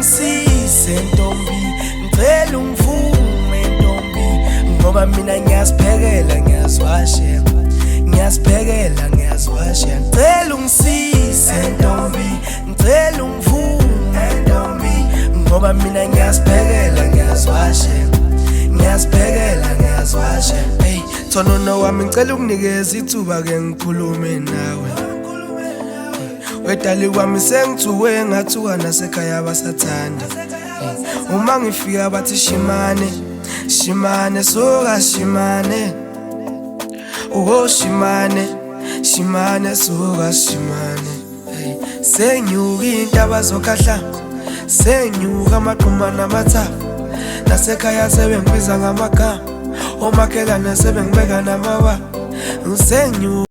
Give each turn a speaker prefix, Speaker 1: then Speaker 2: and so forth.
Speaker 1: ungisize ntombi, ngicela ungivume ntombi, ngoba mina ngiyaziphekela ngiyazwashe, ngiyaziphekela ngiyazwashe. Ngicela ungisize ntombi, ngicela ungivume ntombi, ngoba mina ngiyaziphekela ngiyazwashe, ngiyaziphekela ngiyazwashe. Hey Thonono wami ngicela ukunikeza ithuba ke ngikhulume nawe. Wedali kwami sengithuwe ngathuka nasekhaya basathanda. Uma ngifika bathi shimane, shimane soka shimane. Oh shimane, shimane soka shimane. Hey senyuka intaba zokhahla, senyuka amaqhuma namathafa. Nasekhaya sebengibiza ngamagama, omakhelwane sebengibeka namawa. Senyuka